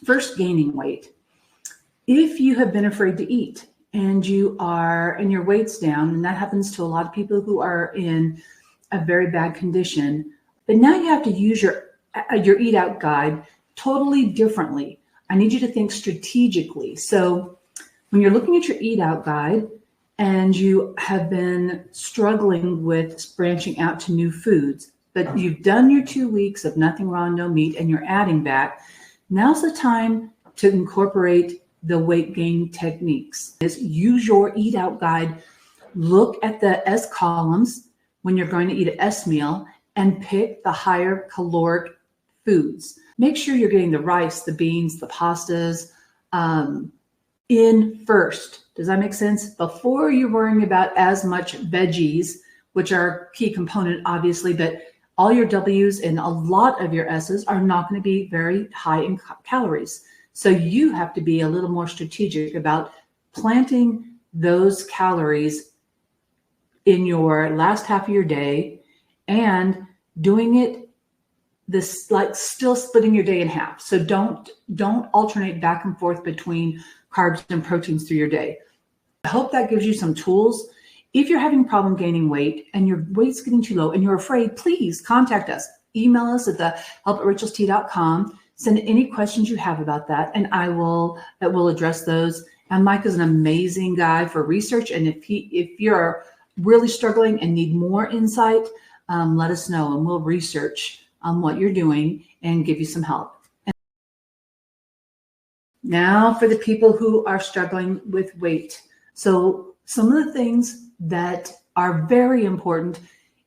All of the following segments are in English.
First, gaining weight. If you have been afraid to eat and your weight's down, and that happens to a lot of people who are in a very bad condition, but now you have to use your eat out guide totally differently. I need you to think strategically. So when you're looking at your eat out guide and you have been struggling with branching out to new foods, but you've done your 2 weeks of nothing raw, no meat, and you're adding back, now's the time to incorporate the weight gain techniques. Use your eat out guide, look at the S columns when you're going to eat an S meal, and pick the higher caloric foods. Make sure you're getting the rice, the beans, the pastas in first. Does that make sense? Before you're worrying about as much veggies, which are a key component, obviously, but all your W's and a lot of your S's are not going to be very high in calories. So you have to be a little more strategic about planting those calories in your last half of your day and doing it still splitting your day in half. So don't alternate back and forth between carbs and proteins through your day. I hope that gives you some tools. If you're having a problem gaining weight and your weight's getting too low and you're afraid, please contact us. Email us at help@rachelstea.com. Send any questions you have about that, and we'll address those. And Mike is an amazing guy for research. And if you're really struggling and need more insight, let us know, and we'll research what you're doing and give you some help. And now for the people who are struggling with weight. So some of the things that are very important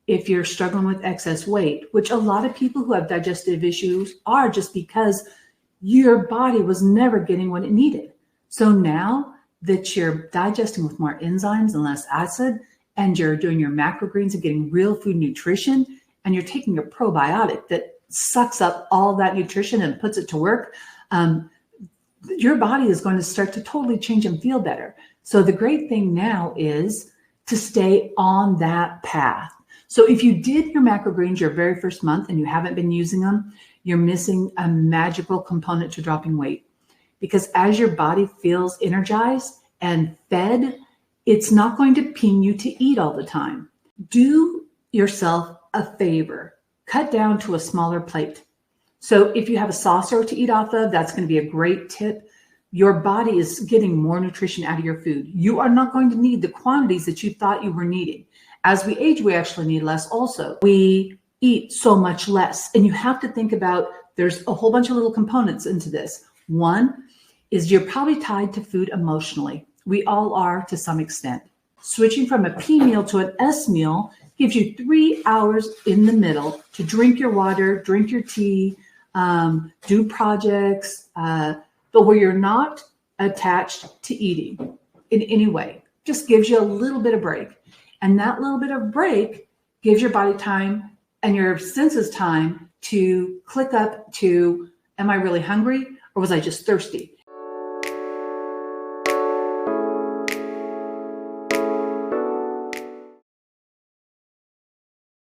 if you're struggling with excess weight, which a lot of people who have digestive issues are, just because your body was never getting what it needed. So now that you're digesting with more enzymes and less acid, and you're doing your macrogreens and getting real food nutrition, and you're taking a probiotic that sucks up all that nutrition and puts it to work, your body is going to start to totally change and feel better. So the great thing now is to stay on that path. So if you did your macrogreens your very first month and you haven't been using them, you're missing a magical component to dropping weight. Because as your body feels energized and fed, it's not going to ping you to eat all the time. Do yourself a favor. Cut down to a smaller plate. So if you have a saucer to eat off of, that's going to be a great tip. Your body is getting more nutrition out of your food. You are not going to need the quantities that you thought you were needing. As we age, we actually need less also. We eat so much less. And you have to think about, there's a whole bunch of little components into this. One is you're probably tied to food emotionally. We all are to some extent. Switching from a P meal to an S meal gives you 3 hours in the middle to drink your water, drink your tea, do projects, but where you're not attached to eating in any way. Just gives you a little bit of break. And that little bit of break gives your body time and your senses time to click up to, am I really hungry or was I just thirsty?